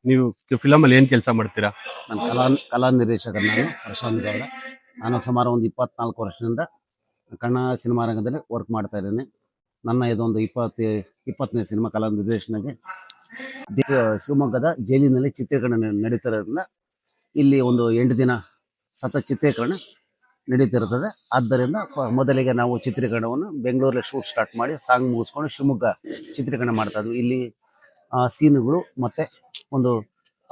ನೀವು ಫಿಲಮ್ ಅಲ್ಲಿ ಏನ್ ಕೆಲಸ ಮಾಡ್ತೀರಾ? ನಾನು ಕಲಾ ನಿರ್ದೇಶಕ. ನಾನು ಪ್ರಶಾಂತ್ ಗೌಡ. ನಾನು ಸುಮಾರು ಒಂದು 24 ವರ್ಷದಿಂದ ಕನ್ನಡ ಸಿನಿಮಾ ರಂಗದಲ್ಲಿ ವರ್ಕ್ ಮಾಡ್ತಾ ಇದ್ದೇನೆ. ನನ್ನ ಇದೊಂದು 20ನೇ ಸಿನಿಮಾ ಕಲಾ ನಿರ್ದೇಶನಕ್ಕೆ ಶಿವಮೊಗ್ಗದ ಜೈಲಿನಲ್ಲಿ ಚಿತ್ರೀಕರಣ ನಡೀತಿರೋದ್ರಿಂದ ಇಲ್ಲಿ ಒಂದು 8 ದಿನ ಸತತ ಚಿತ್ರೀಕರಣ ನಡೀತಿರ್ತದೆ. ಆದ್ದರಿಂದ ಮೊದಲಿಗೆ ನಾವು ಚಿತ್ರೀಕರಣವನ್ನು ಬೆಂಗಳೂರಲ್ಲಿ ಶೂಟ್ ಸ್ಟಾರ್ಟ್ ಮಾಡಿ ಸಾಂಗ್ ಮುಗಿಸ್ಕೊಂಡು ಶಿವಮೊಗ್ಗ ಚಿತ್ರೀಕರಣ ಮಾಡ್ತಾ ಇದ್ವಿ. ಇಲ್ಲಿ ಸೀನುಗಳು ಮತ್ತೆ ಒಂದು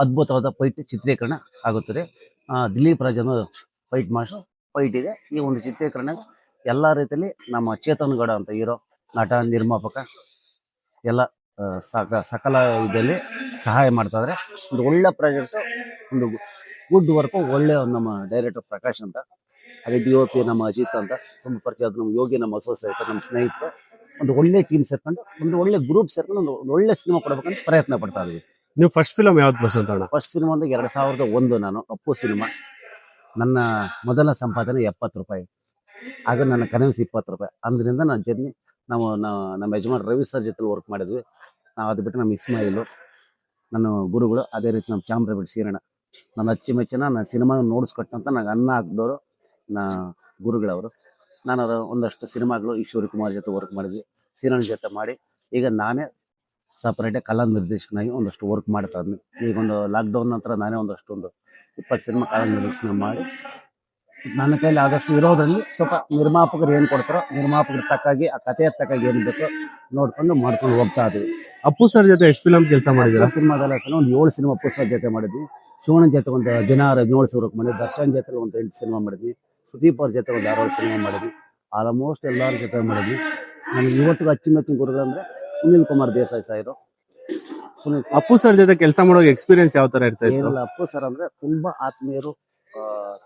ಅದ್ಭುತವಾದ ಫೈಟ್ ಚಿತ್ರೀಕರಣ ಆಗುತ್ತದೆ. ದಿಲೀಪ್ ರಾಜನು ಫೈಟ್ ಮಾಸ್ಟರ್ ಫೈಟ್ ಇದೆ. ಈ ಒಂದು ಚಿತ್ರೀಕರಣ ಎಲ್ಲ ರೀತಿಯಲ್ಲಿ ನಮ್ಮ ಚೇತನ್ ಗೌಡ ಅಂತ ಹೀರೋ, ನಟ, ನಿರ್ಮಾಪಕ ಎಲ್ಲ ಸಕಲ ಇದರಲ್ಲಿ ಸಹಾಯ ಮಾಡ್ತಾ ಇದ್ದಾರೆ. ಒಂದು ಒಳ್ಳೆ ಪ್ರಾಜೆಕ್ಟ್, ಒಂದು ಗುಡ್ ವರ್ಕು, ಒಳ್ಳೆ ನಮ್ಮ ಡೈರೆಕ್ಟರ್ ಪ್ರಕಾಶ್ ಅಂತ, ಅದೇ DOP ನಮ್ಮ ಅಜಿತ್ ಅಂತ ತುಂಬ ಪರಿಚಯ. ನಮ್ಮ ಯೋಗಿ, ನಮ್ಮ ಅಸೋಸಿಯೇಟ್, ನಮ್ಮ ಸ್ನೇಹಿತರು, ಒಂದು ಒಳ್ಳೆ ಟೀಮ್ ಸೇರ್ಕೊಂಡು ಒಂದು ಒಳ್ಳೆ ಗ್ರೂಪ್ ಸೇರ್ಕೊಂಡು ಒಂದು ಒಳ್ಳೆ ಸಿನಿಮಾ ಕೊಡಬೇಕಂತ ಪ್ರಯತ್ನ ಪಡ್ತಾ ಇದೀವಿ. ನೀವು ಫಸ್ಟ್ ಫಿಲಮ್ ಯಾವ್ದು ಬಸಂತ ಅಣ್ಣ? ಫಸ್ಟ್ ಸಿನಿಮಾ ಅಂದ್ರೆ 2001 ನಾನು ಅಪ್ಪು ಸಿನಿಮಾ. ನನ್ನ ಮೊದಲ ಸಂಪಾದನೆ 70 ರೂಪಾಯಿ. ಆಗ ನನ್ನ ಕನಸು 20 ರೂಪಾಯಿ. ಅಂದ್ರಿಂದ ನನ್ನ ಜರ್ನಿ ನಮ್ಮ ಯಜಮಾನ್ ರವಿ ಸರ್ ಜೊತೆ ವರ್ಕ್ ಮಾಡಿದ್ವಿ ನಾವು. ಅದು ಬಿಟ್ಟು ನಮ್ಮ ಇಸ್ಮಾಯಿಲು ನನ್ನ ಗುರುಗಳು, ಅದೇ ರೀತಿ ನಮ್ಮ ಚಾಮರಾಜ ಶ್ರೀರಣ, ನನ್ನ ಅಚ್ಚುಮೆಚ್ಚಿನ ನನ್ನ ಸಿನಿಮಾ ನೋಡಿಸ್ಕೊಟ್ಟಂತ ನನಗೆ ಅನ್ನ ಹಾಕಿದವರು ಗುರುಗಳವರು. ನಾನು ಅದು ಒಂದಷ್ಟು ಸಿನಿಮಾಗಳು ಈಶ್ವರಿ ಕುಮಾರ್ ಜೊತೆ ವರ್ಕ್ ಮಾಡಿದ್ವಿ, ಶ್ರೀರಣ ಜೊತೆ ಮಾಡಿ ಈಗ ನಾನೇ ಸಪರೇಟ್ ಕಲಾ ನಿರ್ದೇಶಕನಾಗಿ ಒಂದಷ್ಟು ವರ್ಕ್ ಮಾಡ್ತಾ ಇದ್ದೀನಿ. ಈಗ ಒಂದು ಲಾಕ್ಡೌನ್ ನಂತರ ನಾನೇ ಒಂದು 20 ಸಿನಿಮಾ ಕಲಾ ನಿರ್ದೇಶನ ಮಾಡಿ ನನ್ನ ಕೈಲಿ ಆದಷ್ಟು ಇರೋದ್ರಲ್ಲಿ ಸ್ವಲ್ಪ ನಿರ್ಮಾಪಕರು ಏನು ಕೊಡ್ತಾರೋ ನಿರ್ಮಾಪಕರು ತಕ್ಕಾಗಿ ಆ ಕಥೆಯ ತಕ್ಕಾಗಿ ಏನು ಬೇಕೋ ನೋಡ್ಕೊಂಡು ಮಾಡ್ಕೊಂಡು ಹೋಗ್ತಾ ಇದ್ವಿ. ಅಪ್ಪು ಸರ್ ಜೊತೆ ಎಷ್ಟು ಫಿಲಮ್ ಕೆಲಸ ಮಾಡಿದ್ದೀರಾ? ಸಿನಿಮಾದಲ್ಲ ಒಂದು 7 ಸಿನಿಮಾ ಅಪ್ಪು ಸರ್ ಜೊತೆ ಮಾಡಿದ್ವಿ. ಶಿವಣ್ಣನ ಜೊತೆ ಒಂದು 17 ಸಿನಿಮಾ ಮಾಡಿದ್ವಿ. ದರ್ಶನ್ ಜೊತೆ ಒಂದು 8 ಸಿನಿಮಾ ಮಾಡಿದ್ವಿ. ಸುದೀಪ್ ಅವ್ರ ಜೊತೆ ಒಂದು 6 ಸಿನಿಮಾ ಮಾಡಿದ್ವಿ. ಆಲ್ಮೋಸ್ಟ್ ಎಲ್ಲರ ಜೊತೆ ಮಾಡಿದ್ವಿ. ನನಗೆ ಇವತ್ತಿಗೂ ಅಚ್ಚುಮೆಚ್ಚಿನ ಗುರುಗಳು ಅಂದ್ರೆ ಸುನಿಲ್ ಕುಮಾರ್ ದೇಸಾಯಿ ಸಾಯಿರು. ಅಪ್ಪು ಸರ್ ಜೊತೆ ಕೆಲಸ ಮಾಡೋ ಎಕ್ಸ್ಪೀರಿಯನ್ಸ್ ಯಾವ ತರ ಇರ್ತಾ ಇತ್ತು? ಅಪ್ಪು ಸರ್ ಅಂದ್ರೆ ತುಂಬಾ ಆತ್ಮೀಯರು,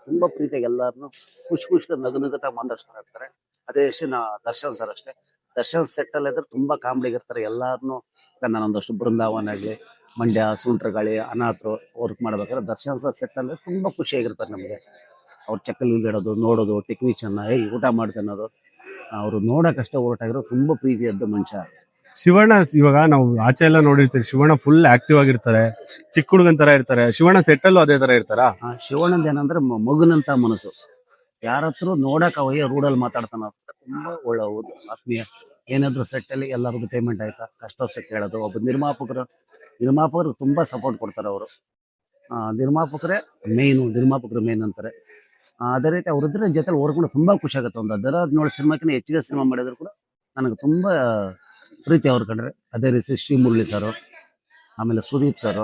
ತುಂಬಾ ಪ್ರೀತಿಯಾಗಿ ಎಲ್ಲಾರನ್ನು ಖುಷಿ ನಗುನಗುತ್ತಾ ಮಾತಾಡ್ಸ್ಕೊಂಡು ಇರ್ತಾರೆ. ಅದೇ ವಿಷಯ ದರ್ಶನ್ ಸರ್ ಅಷ್ಟೇ. ದರ್ಶನ್ ಸೆಟ್ ಅಲ್ಲಿ ಇದ್ರೆ ತುಂಬಾ ಕಾಮಿಡಿಗಿರ್ತಾರೆ. ಎಲ್ಲಾರನ್ನು ನಾನೊಂದಷ್ಟು ಬೃಂದಾವನ ಆಗ್ಲಿ, ಮಂಡ್ಯ, ಸುಂಟ್ರಗಾಳಿ, ಅನಾಥರು ವರ್ಕ್ ಮಾಡ್ಬೇಕಾದ್ರೆ ದರ್ಶನ್ ಸರ್ ಸೆಟ್ ಅಲ್ಲಿ ತುಂಬಾ ಖುಷಿಯಾಗಿರ್ತಾರೆ ನಮಗೆ. ಅವ್ರು ಚಕ್ಕಲ್ ಇಡೋದು, ನೋಡೋದು, ಟೆಕ್ನಿಷಿಯನ್ ಊಟ ಮಾಡ್ಕೊಳೋದು, ಅವರು ನೋಡಕ್ಕಷ್ಟೇ ಹೊರಟಾಗಿರೋ ತುಂಬಾ ಪ್ರೀತಿಯದ್ದ ಮನುಷ್ಯ. ಶಿವಣ್ಣ ಇವಾಗ ನಾವು ಆಚೆ ಎಲ್ಲ ನೋಡಿರ್ತೀವಿ, ಶಿವಣ್ಣ ಫುಲ್ ಆಕ್ಟಿವ್ ಆಗಿರ್ತಾರೆ, ಚಿಕ್ಕ ಹುಡುಗನ್ ತರ ಇರ್ತಾರೆ. ಶಿವಣ್ಣ ಸೆಟ್ ಅಲ್ಲೂ ಅದೇ ತರ ಇರ್ತಾರ? ಶಿವಣ್ಣಂದ ಏನಂದ್ರೆ ಮಗುನಂತ ಮನಸ್ಸು. ಯಾರ ಹತ್ರ ನೋಡಕ್ ಅವಯ್ಯ ರೂಢಲ್ಲಿ ಮಾತಾಡ್ತಾನ. ತುಂಬಾ ಒಳ್ಳೆ ಆತ್ಮೀಯ. ಏನಾದ್ರು ಸೆಟ್ ಅಲ್ಲಿ ಎಲ್ಲರಿಗೂ ಪೇಮೆಂಟ್ ಆಯ್ತಾ ಕಷ್ಟ ಕೇಳೋದು. ಒಬ್ಬ ನಿರ್ಮಾಪಕರು ತುಂಬಾ ಸಪೋರ್ಟ್ ಕೊಡ್ತಾರೆ ಅವರು. ನಿರ್ಮಾಪಕರೇ ಮೇನ್ ಅಂತಾರೆ. ಅದೇ ರೀತಿ ಅವ್ರಿದ್ರೆ ಜೊತೆ ಹೊರ್ಕೊಂಡು ತುಂಬಾ ಖುಷಿ ಆಗುತ್ತೆ. ಒಂದು 17 ಸಿನಿಮಾಕಿನ ಹೆಚ್ಚಿಗೆ ಸಿನಿಮಾ ಮಾಡಿದ್ರು ಕೂಡ ನನಗೆ ತುಂಬಾ ಪ್ರೀತಿ ಅವ್ರು ಕಂಡ್ರೆ. ಅದೇ ರೀತಿ ಶ್ರೀ ಮುರಳಿ ಸರ್, ಆಮೇಲೆ ಸುದೀಪ್ ಸರ್,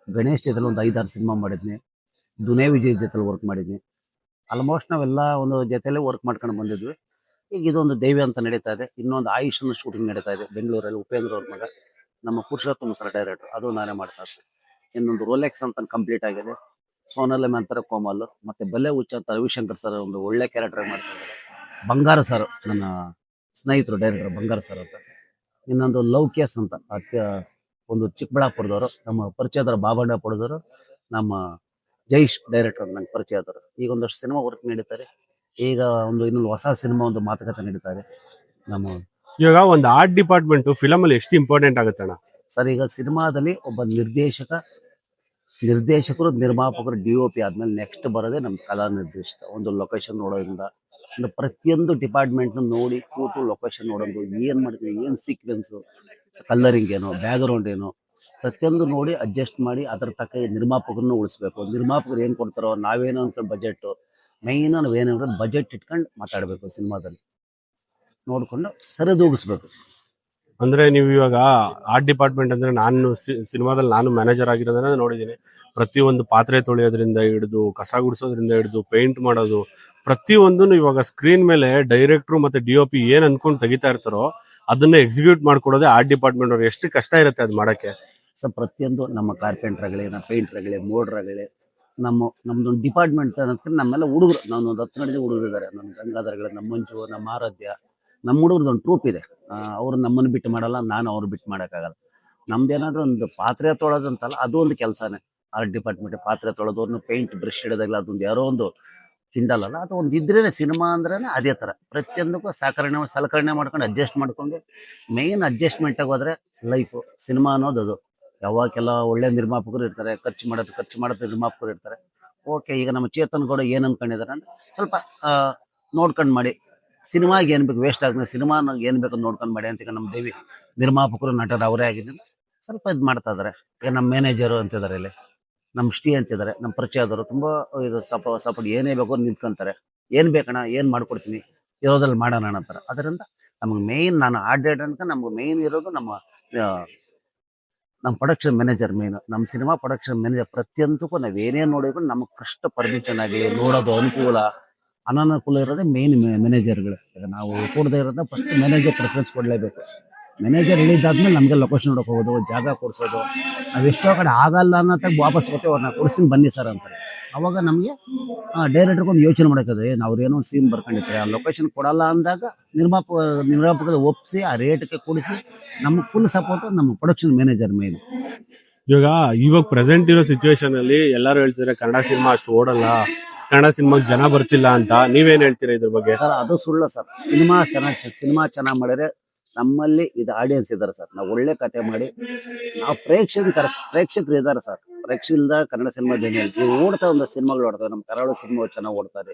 ಗಣೇಶ್ ಜೊತೆ ಒಂದು 5-6 ಸಿನಿಮಾ ಮಾಡಿದ್ನಿ. ದುನೇ ವಿಜಯ್ ಜೊತೆ ವರ್ಕ್ ಮಾಡಿದ್ನಿ. ಆಲ್ಮೋಸ್ಟ್ ನಾವೆಲ್ಲ ಒಂದು ಜೊತೆಲೆ ವರ್ಕ್ ಮಾಡ್ಕೊಂಡು ಬಂದಿದ್ವಿ. ಈಗ ಇದೊಂದು ದೈವ್ಯ ಅಂತ ನಡೀತಾ ಇದೆ. ಇನ್ನೊಂದು ಆಯುಷ್ ಶೂಟಿಂಗ್ ನಡೀತಾ ಇದೆ ಬೆಂಗಳೂರಲ್ಲಿ. ಉಪೇಂದ್ರ ಅವ್ರ ಮಗ ನಮ್ಮ ಪುರುಷೋತ್ತಮ ಸರ್ ಡೈರೆಕ್ಟರ್, ಅದು ನಾನೇ ಮಾಡ್ತಾ ಇದ್ದೆ. ಇನ್ನೊಂದು ರೋಲೆಕ್ಸ್ ಅಂತ ಕಂಪ್ಲೀಟ್ ಆಗಿದೆ. ಸೋನಲ್ ಅಂತಾರೆ ಕೋಮಲ್, ಮತ್ತೆ ಬಲ್ಲೆ ಹುಚ್ಚ ಅಂತ ರವಿಶಂಕರ್ ಸರ್ ಒಂದು ಒಳ್ಳೆ ಕ್ಯಾರೆಕ್ಟರ್ ಮಾಡ್ತಾ ಇದ್ದಾರೆ. ಬಂಗಾರ ಸರ್ ನನ್ನ ಸ್ನೇಹಿತರು ಡೈರೆಕ್ಟರ್ ಬಂಗಾರ ಸರ್ ಅಂತ. ಇನ್ನೊಂದು ಲವ್ ಕೇಸ್ ಅಂತ ಒಂದು ಚಿಕ್ಕಬಳ್ಳಾಪುರದವರು ನಮ್ಮ ಪರಿಚಯದವರು, ಬಾಬಣ್ಣ ಪಡೆದವರು, ನಮ್ಮ ಜೈಶ್ ಡೈರೆಕ್ಟರ್ ನಂಗೆ ಪರಿಚಯ ಆದವರು. ಈಗ ಒಂದಷ್ಟು ಸಿನಿಮಾ ವರ್ಕ್ ನಡೀತಾರೆ. ಈಗ ಇನ್ನೊಂದು ಹೊಸ ಸಿನಿಮಾ ಒಂದು ಮಾತುಕತೆ ನಡೀತಾ ಇದೆ. ಇವಾಗ ಒಂದು ಆರ್ಟ್ ಡಿಪಾರ್ಟ್ಮೆಂಟ್ ಫಿಲಮ್ ಅಲ್ಲಿ ಎಷ್ಟು ಇಂಪಾರ್ಟೆಂಟ್ ಆಗುತ್ತೆ ಅಣ್ಣ? ಸರ್, ಈಗ ಸಿನಿಮಾದಲ್ಲಿ ಒಬ್ಬ ನಿರ್ದೇಶಕರು, ನಿರ್ಮಾಪಕರು, DOP ಆದ್ಮೇಲೆ ನೆಕ್ಸ್ಟ್ ಬರೋದೇ ನಮ್ಮ ಕಲಾ ನಿರ್ದೇಶಕ. ಒಂದು ಲೊಕೇಶನ್ ನೋಡೋದ್ರಿಂದ ಒಂದು ಪ್ರತಿಯೊಂದು ಡಿಪಾರ್ಟ್ಮೆಂಟ್ ನೋಡಿ ಕೂತು ಲೊಕೇಶನ್ ನೋಡೋದು, ಏನ್ ಮಾಡ್ತೀವಿ, ಏನ್ ಸೀಕ್ವೆನ್ಸು, ಕಲ್ಲರಿಂಗ್ ಏನು, ಬ್ಯಾಕ್ ಗ್ರೌಂಡ್ ಏನು, ಪ್ರತಿಯೊಂದು ನೋಡಿ ಅಡ್ಜಸ್ಟ್ ಮಾಡಿ ಅದ್ರ ತಕ್ಕ ನಿರ್ಮಾಪಕರನ್ನು ಉಳಿಸ್ಬೇಕು. ನಿರ್ಮಾಪಕರು ಏನ್ ಕೊಡ್ತಾರೋ ನಾವೇನೋ ಅನ್ಕೊಂಡು ಬಜೆಟ್ ಮೈನ್ ನಾವೇನಂದ್ರೆ ಬಜೆಟ್ ಇಟ್ಕೊಂಡು ಮಾತಾಡ್ಬೇಕು. ಸಿನಿಮಾದಲ್ಲಿ ನೋಡ್ಕೊಂಡು ಸರಿದೂಗಿಸ್ಬೇಕು. ಅಂದ್ರೆ ನೀವು ಇವಾಗ ಆರ್ಟ್ ಡಿಪಾರ್ಟ್ಮೆಂಟ್ ಅಂದ್ರೆ ನಾನು ಸಿನಿಮಾದಲ್ಲಿ ನಾನು ಮ್ಯಾನೇಜರ್ ಆಗಿರೋದನ್ನ ನೋಡಿದ್ದೀನಿ. ಪ್ರತಿಯೊಂದು ಪಾತ್ರೆ ತೊಳೆಯೋದ್ರಿಂದ ಹಿಡಿದು, ಕಸ ಗುಡಿಸೋದ್ರಿಂದ ಹಿಡಿದು, ಪೇಂಟ್ ಮಾಡೋದು, ಪ್ರತಿಯೊಂದು ಇವಾಗ ಸ್ಕ್ರೀನ್ ಮೇಲೆ ಡೈರೆಕ್ಟ್ರು ಮತ್ತೆ DOP ಏನ್ ಅನ್ಕೊಂಡು ತೆಗಿತಾ ಇರ್ತಾರೋ ಅದನ್ನ ಎಕ್ಸಿಕ್ಯೂಟ್ ಮಾಡ್ಕೊಡೋದೇ ಆರ್ಟ್ ಡಿಪಾರ್ಟ್ಮೆಂಟ್ ಅವ್ರು. ಎಷ್ಟು ಕಷ್ಟ ಇರುತ್ತೆ ಅದು ಮಾಡಕ್ಕೆ. ಸೊ ಪ್ರತಿಯೊಂದು ನಮ್ಮ ಕಾರ್ಪೆಂಟರ್ ಆಗಲಿ, ನಮ್ಮ ಪೇಂಟರ್ ಆಗಲಿ, ಮೋಡ್ರ್ ಆಗಲಿ, ನಮ್ದೊಂದು ಡಿಪಾರ್ಟ್ಮೆಂಟ್ ಅನ್ನೋದಕ್ಕೆ ನಮ್ಮೆಲ್ಲ ಹುಡುಗರು, ನಾವೊಂದು 10 ಗಂಟೆ ಹುಡುಗರು ಇದ್ದಾರೆ. ನಮ್ಮ ಗಂಗಾಧರಗಳು, ನಮ್ಮ ಮಂಜು, ನಮ್ಮ ಆರಾಧ್ಯ, ನಮ್ಮ ಹುಡುಗರದ್ದು ಒಂದು ಟ್ರೂಪ್ ಇದೆ. ಅವ್ರು ನಮ್ಮನ್ನು ಬಿಟ್ಟು ಮಾಡಲ್ಲ, ನಾನು ಅವ್ರು ಬಿಟ್ಟು ಮಾಡೋಕ್ಕಾಗಲ್ಲ. ನಮ್ದೇನಾದ್ರೂ ಒಂದು ಪಾತ್ರೆ ತೊಳೋದಂತಲ್ಲ, ಅದು ಒಂದು ಕೆಲಸನೇ. ಆರ್ಟ್ ಡಿಪಾರ್ಟ್ಮೆಂಟ್ ಪಾತ್ರೆ ತೊಳೆದವ್ರನ್ನ ಪೇಂಟ್ ಬ್ರಷ್ ಹಿಡಿದಾಗಲ್ಲ, ಅದೊಂದು ಯಾರೋ ಒಂದು ಕಿಂಡಲ್ ಅಲ್ಲ, ಅದು ಒಂದು ಇದ್ರೇನೆ ಸಿನಿಮಾ ಅಂದ್ರೆ ಅದೇ ಥರ. ಪ್ರತಿಯೊಂದಕ್ಕೂ ಸಲಕರಣೆ ಮಾಡ್ಕೊಂಡು ಅಡ್ಜಸ್ಟ್ ಮಾಡ್ಕೊಂಡು ಮೇನ್ ಅಡ್ಜಸ್ಟ್ಮೆಂಟಾಗಿ ಹೋದ್ರೆ ಲೈಫು ಸಿನಿಮಾ ಅನ್ನೋದು ಅದು. ಯಾವಾಗೆಲ್ಲ ಒಳ್ಳೆ ನಿರ್ಮಾಪಕರು ಇರ್ತಾರೆ, ಖರ್ಚು ಮಾಡೋದು ನಿರ್ಮಾಪಕರು ಇರ್ತಾರೆ. ಓಕೆ, ಈಗ ನಮ್ಮ ಚೇತನ್ ಗೌಡ ಏನ್ ಅನ್ಕೊಂಡಿದ್ದಾರೆ ಅಂದ್ರೆ ಸ್ವಲ್ಪ ನೋಡ್ಕೊಂಡು ಮಾಡಿ, ಸಿನಿಮಾಗೆ ಏನ್ ಬೇಕು ವೇಸ್ಟ್ ಆಗಿದೆ, ಸಿನಿಮಾನ ಏನ್ ಬೇಕು ನೋಡ್ಕೊಂಡು ಮಾಡಿ ಅಂತ. ಈಗ ನಮ್ಮ ದೇವಿ ನಿರ್ಮಾಪಕರು ನಟರು ಅವರೇ ಆಗಿದ್ದೀನಿ, ಸ್ವಲ್ಪ ಇದು ಮಾಡ್ತಾ ಇದಾರೆ. ಈಗ ನಮ್ಮ ಮ್ಯಾನೇಜರು ಅಂತಿದ್ದಾರೆ, ಇಲ್ಲಿ ನಮ್ಮ ಶ್ರೀ ಅಂತಿದ್ದಾರೆ, ನಮ್ಮ ಪರಿಚಯದವರು ತುಂಬಾ ಇದು ಸಪೋರ್ಟ್ ಏನೇ ಬೇಕು ನಿಂತ್ಕೊಂತಾರೆ. ಏನ್ ಬೇಕಣ್ಣ, ಏನ್ ಮಾಡ್ಕೊಡ್ತೀನಿ, ಇರೋದ್ರಲ್ಲಿ ಮಾಡೋಣ ಅಂತಾರೆ. ಅದರಿಂದ ನಮ್ಗೆ ಮೇನ್, ನಾನು ಆರ್ಡೇಟ್ ಅಂತ ನಮ್ಗೆ ಮೇನ್ ಇರೋದು ನಮ್ಮ ಪ್ರೊಡಕ್ಷನ್ ಮ್ಯಾನೇಜರ್ ಮೇನ್. ನಮ್ಮ ಸಿನಿಮಾ ಪ್ರೊಡಕ್ಷನ್ ಮ್ಯಾನೇಜರ್ ಪ್ರತಿಯೊಂದಕ್ಕೂ ನಾವ್ ಏನೇ ನೋಡಿದ್ರು ನಮಗೆ ಕಷ್ಟ ಪರ್ಮಿಷನ್ ಆಗಿ ನೋಡೋದು ಅನುಕೂಲ ಅನಾನುಕೂಲ ಇರೋದೇ ಮೇನ್ ಮ್ಯಾನೇಜರ್ಗಳು. ಈಗ ನಾವು ಕೂಡದೇ ಇರೋದ ಫಸ್ಟ್ ಮ್ಯಾನೇಜರ್ ಪ್ರಿಫರೆನ್ಸ್ ಕೊಡ್ಲೇಬೇಕು. ಮ್ಯಾನೇಜರ್ ಹೇಳಿದ್ದಾದ್ಮೇಲೆ ನಮಗೆ ಲೊಕೇಶನ್ ನೋಡಕ್ ಹೋಗೋದು, ಜಾಗ ಕೊಡ್ಸೋದು. ನಾವ್ ಎಷ್ಟೋ ಕಡೆ ಆಗಲ್ಲ ಅನ್ನೋದಾಗ ವಾಪಸ್ ಹೋಗ್ತೇವೆ, ಅವ್ರನ್ನ ಕೊಡಿಸ್ತೀನಿ ಬನ್ನಿ ಸರ್ ಅಂತಾರೆ. ಅವಾಗ ನಮಗೆ ಡೈರೆಕ್ಟರ್ಗೆ ಒಂದು ಯೋಚನೆ ಮಾಡೋಕ್ಕದು, ಅವ್ರೇನೋ ಸೀನ್ ಬರ್ಕೊಂಡಿರ್ತಾರೆ, ಆ ಲೊಕೇಶನ್ ಕೊಡಲ್ಲ ಅಂದಾಗ ನಿರ್ಮಾಪಕದ ಒಪ್ಪಿಸಿ ಆ ರೇಟ್ಗೆ ಕೊಡಿಸಿ ನಮ್ಗೆ ಫುಲ್ ಸಪೋರ್ಟ್ ನಮ್ಮ ಪ್ರೊಡಕ್ಷನ್ ಮ್ಯಾನೇಜರ್ ಮೇನ್. ಇವಾಗ ಪ್ರೆಸೆಂಟ್ ಇರೋ ಸಿಚುವೇಶನ್ ಅಲ್ಲಿ ಎಲ್ಲರೂ ಹೇಳ್ತಾರೆ ಕನ್ನಡ ಸಿನಿಮಾ ಅಷ್ಟು ಓಡಲ್ಲ, ಕನ್ನಡ ಸಿನಿಮಾಗೆ ಜನ ಬರ್ತಿಲ್ಲ ಅಂತ. ನೀವೇನ್ ಹೇಳ್ತೀರಾ ಇದ್ರ ಬಗ್ಗೆ? ಸರ್, ಅದು ಸುಳ್ಳು ಸರ್. ಸಿನಿಮಾ ಚೆನ್ನಾಗಿ ಮಾಡಿದ್ರೆ ನಮ್ಮಲ್ಲಿ ಇದು ಆಡಿಯನ್ಸ್ ಇದ್ದಾರೆ ಸರ್. ನಾವು ಒಳ್ಳೆ ಕತೆ ಮಾಡಿ ನಾವು ಪ್ರೇಕ್ಷಕರು ಇದ್ದಾರೆ ಸರ್. ಪ್ರೇಕ್ಷಕರಿಂದ ಕನ್ನಡ ಸಿನಿಮಾ ಓಡ್ತಾ ಒಂದು ಸಿನಿಮಾಗಳು ಓಡ್ತವೆ. ನಮ್ಮ ಕರಾವಳಿ ಸಿನಿಮಾ ಚೆನ್ನಾಗಿ ಓಡ್ತಾರೆ.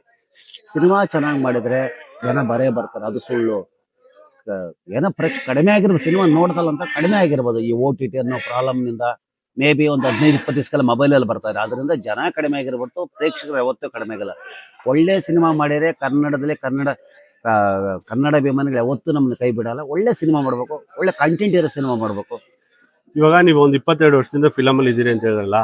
ಸಿನಿಮಾ ಚೆನ್ನಾಗಿ ಮಾಡಿದ್ರೆ ಜನ ಬರ್ತಾರೆ, ಅದು ಸುಳ್ಳು. ಏನೋ ಕಡಿಮೆ ಆಗಿರ್ಬೋದು, ಸಿನಿಮಾ ನೋಡ್ದಲ್ಲ ಅಂತ ಕಡಿಮೆ ಆಗಿರ್ಬೋದು. ಈ OTT ಅನ್ನೋ ಪ್ರಾಬ್ಲಮ್ ನಿಂದ ಮೇ ಬಿ ಒಂದು 15-20 ದಿವಸಕ್ಕೆಲ್ಲ ಮೊಬೈಲಲ್ಲಿ ಬರ್ತಾರೆ. ಅದರಿಂದ ಜನ ಕಡಿಮೆ ಆಗಿರ್ಬೋದು, ಪ್ರೇಕ್ಷಕರು ಯಾವತ್ತೂ ಕಡಿಮೆ ಆಗಿಲ್ಲ. ಒಳ್ಳೆ ಸಿನಿಮಾ ಮಾಡಿದ್ರೆ ಕನ್ನಡದಲ್ಲಿ ಕನ್ನಡ ಅಭಿಮಾನಿಗಳು ಯಾವತ್ತೂ ನಮ್ಮನ್ನ ಕೈ ಬಿಡಲ್ಲ. ಒಳ್ಳೆ ಸಿನಿಮಾ ಮಾಡ್ಬೇಕು, ಒಳ್ಳೆ ಕಂಟೆಂಟ್ ಇರೋ ಸಿನಿಮಾ ಮಾಡ್ಬೇಕು. ಇವಾಗ ನೀವು ಒಂದು 22 ವರ್ಷದಿಂದ ಫಿಲಮ್ ಅಲ್ಲಿ ಇದೀರಿ ಅಂತ ಹೇಳಿದ್ರಲ್ಲ,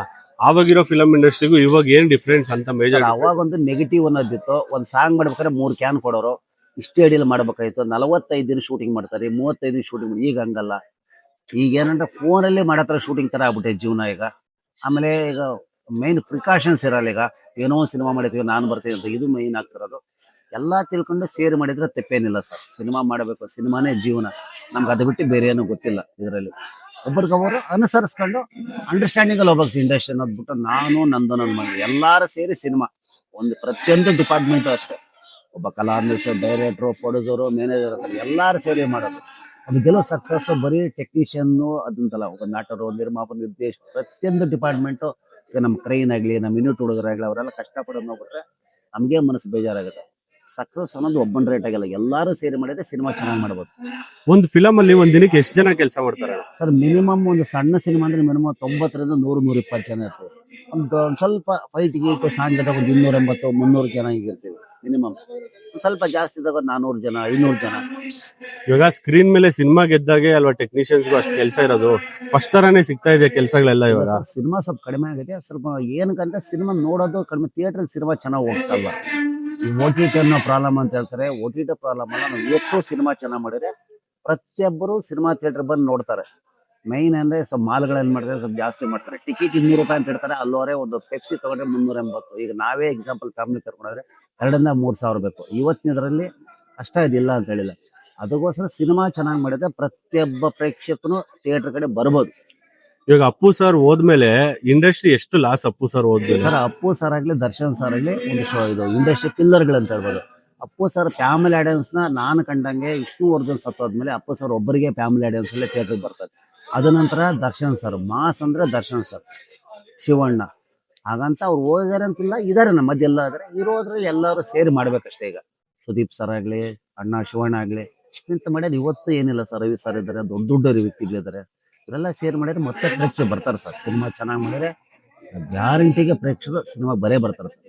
ಆವಾಗಿರೋ ಫಿಲಂ ಇಂಡಸ್ಟ್ರಿಗೂ ಇವಾಗ ಏನ್ ಡಿಫ್ರೆನ್ಸ್ ಅಂತ ಮೇಜರ್? ಅವಾಗ ಒಂದು ನೆಗೆಟಿವ್ ಅನ್ನೋದಿತ್ತು. ಒಂದು ಸಾಂಗ್ ಮಾಡ್ಬೇಕಾದ್ರೆ 3 ಕ್ಯಾನ್ ಕೊಡೋರು, ಇಷ್ಟೇ ಅಡಿಯಲ್ಲಿ ಮಾಡ್ಬೇಕಾಯ್ತು. 45 ದಿನ ಶೂಟಿಂಗ್ ಮಾಡ್ತಾರೆ, 35 ದಿನ ಶೂಟಿಂಗ್. ಈಗ ಹಂಗಲ್ಲ. ಈಗ ಏನಂದ್ರೆ ಫೋನಲ್ಲಿ ಮಾಡತ್ರ ಶೂಟಿಂಗ್ ತರ ಆಗ್ಬಿಟ್ಟೆ ಜೀವನ ಈಗ. ಆಮೇಲೆ ಈಗ ಮೈನ್ ಪ್ರಿಕಾಷನ್ಸ್ ಇರಲ್ಲ. ಈಗ ಏನೋ ಸಿನಿಮಾ ಮಾಡಿದ್ವಿ, ನಾನು ಬರ್ತೀನಿ ಅಂತ, ಇದು ಮೈನ್ ಆಗ್ತಿರೋದು. ಎಲ್ಲಾ ತಿಳ್ಕೊಂಡು ಸೇರಿ ಮಾಡಿದ್ರೆ ತಪ್ಪೇನಿಲ್ಲ ಸರ್. ಸಿನಿಮಾ ಮಾಡಬೇಕು, ಸಿನಿಮಾನೇ ಜೀವನ. ನಮ್ಗೆ ಅದು ಬಿಟ್ಟು ಬೇರೆ ಏನೂ ಗೊತ್ತಿಲ್ಲ ಇದರಲ್ಲಿ. ಒಬ್ಬರಿಗೊಬ್ಬರು ಅನುಸರಿಸ್ಕೊಂಡು ಅಂಡರ್ಸ್ಟ್ಯಾಂಡಿಂಗ್ ಅಲ್ಲಿ ಹೋಗ್ಬೇಕು ಇಂಡಸ್ಟ್ರಿ ಅನ್ನೋದು ಬಿಟ್ಟು ನಾನು ನಂದು ನನ್ನ ಮನೆ ಎಲ್ಲಾರು ಸೇರಿ ಸಿನಿಮಾ ಒಂದು ಪ್ರತಿಯೊಂದು ಡಿಪಾರ್ಟ್ಮೆಂಟ್ ಅಷ್ಟೇ. ಒಬ್ಬ ಕಲಾವಿದ, ಡೈರೆಕ್ಟ್ರು, ಪ್ರೊಡ್ಯೂಸರು, ಮ್ಯಾನೇಜರ್ ಎಲ್ಲಾರು ಸೇರಿ ಮಾಡೋದು. ಅದು ಗೆಲ್ಲೋ ಸಕ್ಸಸ್ ಬರೀ ಟೆಕ್ನಿಷಿಯನ್ ಅದಂತಲ್ಲ. ಒಬ್ಬ ನಟರು, ನಿರ್ಮಾಪಕ, ನಿರ್ದೇಶ ಪ್ರತಿಯೊಂದು ಡಿಪಾರ್ಟ್ಮೆಂಟು. ಈಗ ನಮ್ಮ ಕ್ರೈನ್ ಆಗಲಿ, ನಮ್ಮ ಯೂನಿಟ್ ಹುಡುಗರಾಗಲಿ, ಅವರೆಲ್ಲ ಕಷ್ಟಪಡೋದು ನೋಡ್ಬಿಟ್ರೆ ನಮಗೆ ಮನಸ್ಸು ಬೇಜಾರಾಗುತ್ತೆ. ಸಕ್ಸಸ್ ಅನ್ನೋದು ಒಬ್ಬನ ರೇಟ್ ಆಗಿಲ್ಲ, ಎಲ್ಲಾರು ಸೇರಿ ಮಾಡಿದ್ರೆ ಸಿನಿಮಾ ಚೆನ್ನಾಗಿ ಮಾಡ್ಬೋದು. ಒಂದು ಫಿಲಮ್ ಅಲ್ಲಿ ಒಂದ್ ದಿನಕ್ಕೆ ಎಷ್ಟು ಜನ ಕೆಲಸ ಮಾಡ್ತಾರೆ ಸರ್? ಮಿನಿಮಮ್ ಒಂದು ಸಣ್ಣ ಸಿನಿಮಾ ಅಂದ್ರೆ ಮಿನಿಮಮ್ 90ರಿಂದ 100-120 ಜನ ಇರ್ತೀವಿ. ಒಂದು ಸ್ವಲ್ಪ ಫೈಟ್ ಗೀಟು ಸಾಂಗ್ ಇದ್ದಾಗ ಒಂದು 280-300 ಜನ ಹೀಗಿರ್ತೀವಿ ಮಿನಿಮಮ್. ಸ್ವಲ್ಪ ಜಾಸ್ತಿ ಇದ್ದಾಗ 400 ಜನ, 500 ಜನ. ಇವಾಗ ಸ್ಕ್ರೀನ್ ಮೇಲೆ ಸಿನಿಮಾ ಗೆದ್ದಾಗೆ ಅಲ್ವಾ ಟೆಕ್ನಿಷಿಯನ್ಸ್ಗೂ ಅಷ್ಟು ಕೆಲಸ ಇರೋದು? ಫಸ್ಟ್ ತರಾನೇ ಸಿಗ್ತಾ ಇದೆ ಕೆಲಸಗಳೆಲ್ಲ ಇವಾಗ? ಸಿನಿಮಾ ಸ್ವಲ್ಪ ಕಡಿಮೆ ಆಗಿದೆ. ಸ್ವಲ್ಪ ಏನಕ್ಕಂದ್ರೆ ಸಿನಿಮಾ ನೋಡೋದು ಕಡಿಮೆ, ಥಿಯೇಟರ್ ಸಿನಿಮಾ ಚೆನ್ನಾಗಿ ಹೋಗ್ತಲ್ವ. ಈ OTT ಅನ್ನೋ ಪ್ರಾಬ್ಲಮ್ ಅಂತ ಹೇಳ್ತಾರೆ. OTT ಪ್ರಾಬ್ಲಮ್ ಅಲ್ಲ, ನಾವು ಎಷ್ಟು ಸಿನಿಮಾ ಚೆನ್ನಾಗಿ ಮಾಡಿದ್ರೆ ಪ್ರತಿಯೊಬ್ಬರು ಸಿನಿಮಾ ಥಿಯೇಟರ್ ಬಂದು ನೋಡ್ತಾರೆ. ಮೈನ್ ಅಂದ್ರೆ ಸ್ವಲ್ಪ ಮಾಲ್ಗಳಲ್ಲಿ ಮಾಡಿದ್ರೆ ಸ್ವಲ್ಪ ಜಾಸ್ತಿ ಮಾಡ್ತಾರೆ. ಟಿಕೆಟ್ 200 ರೂಪಾಯಿ ಅಂತ ಹೇಳ್ತಾರೆ, ಅಲ್ಲವರೆ ಒಂದು ಪೆಪ್ಸಿ ತಗೊಂಡ್ರೆ 380. ಈಗ ನಾವೇ ಎಕ್ಸಾಂಪಲ್ ಫ್ಯಾಮಿಲಿ ಕರ್ಕೊಂಡ್ರೆ 2,000-3,000 ಬೇಕು. ಇವತ್ತಿನದ್ರಲ್ಲಿ ಅಷ್ಟ ಇದಿಲ್ಲ ಅಂತ ಹೇಳಿಲ್ಲ. ಅದಕ್ಕೋಸ್ಕರ ಸಿನಿಮಾ ಚೆನ್ನಾಗಿ ಮಾಡಿದ್ರೆ ಪ್ರತಿಯೊಬ್ಬ ಪ್ರೇಕ್ಷಕನು ಥಿಯೇಟರ್ ಕಡೆ ಬರ್ಬೋದು. ಇವಾಗ ಅಪ್ಪು ಸರ್ ಹೋದ್ಮೇಲೆ ಇಂಡಸ್ಟ್ರಿ ಎಷ್ಟು ಲಾಸ್? ಅಪ್ಪು ಸರ್ ಹೋದ್ಮೇಲೆ ಸರ್, ಅಪ್ಪು ಸರ್ ಆಗ್ಲಿ, ದರ್ಶನ್ ಸರ್ ಆಗ್ಲಿ ಒಂದು ಇದು ಇಂಡಸ್ಟ್ರಿ ಪಿಲ್ಲರ್ಗಳು ಅಂತ ಹೇಳ್ಬೋದು. ಅಪ್ಪು ಸರ್ ಫ್ಯಾಮಿಲಿ ಆಡಿಯನ್ಸ್ ನ ನಾನು ಕಂಡಂಗೆ ಇಷ್ಟು ವರ್ಷ ಸತ್ತೋದ್ಮೇಲೆ ಅಪ್ಪು ಸರ್ ಒಬ್ಬರಿಗೆ ಫ್ಯಾಮಿಲಿ ಆಡಿಯನ್ಸ್ ಅಲ್ಲೇ ಥಿಯೇಟರ್ ಬರ್ತಾರೆ. ಅದ ನಂತರ ದರ್ಶನ್ ಸರ್, ಮಾಸ್ ಅಂದ್ರೆ ದರ್ಶನ್ ಸರ್, ಶಿವಣ್ಣ, ಹಾಗಂತ ಅವ್ರು ಹೋಗ್ಯಾರ ಅಂತಿಲ್ಲ, ಇದಾರೆ ನಮ್ಮ ಮಧ್ಯೆ ಎಲ್ಲ ಇದಾರೆ. ಇರೋದ್ರಲ್ಲಿ ಎಲ್ಲರೂ ಸೇರಿ ಮಾಡ್ಬೇಕಷ್ಟೇ. ಈಗ ಸುದೀಪ್ ಸರ್ ಆಗ್ಲಿ, ಅಣ್ಣ ಶಿವಣ್ಣ ಆಗ್ಲಿ, ಇಂತ ಮಾಡ್ಯಾರ. ಇವತ್ತು ಏನಿಲ್ಲ ಸರ್, ರವಿ ಸರ್ ಇದ್ದಾರೆ, ದೊಡ್ಡ ವ್ಯಕ್ತಿಗಳಿದ್ದಾರೆ. ಇವರೆಲ್ಲ ಸೇರಿ ಮಾಡಿದ್ರೆ ಮತ್ತೆ ಪ್ರೇಕ್ಷಕರು ಬರ್ತಾರೆ ಸರ್. ಸಿನಿಮಾ ಚೆನ್ನಾಗಿ ಮಾಡಿದ್ರೆ ಗ್ಯಾರಂಟಿಗೆ ಪ್ರೇಕ್ಷಕರು ಸಿನಿಮಾ ಬರೇ ಬರ್ತಾರೆ ಸರ್.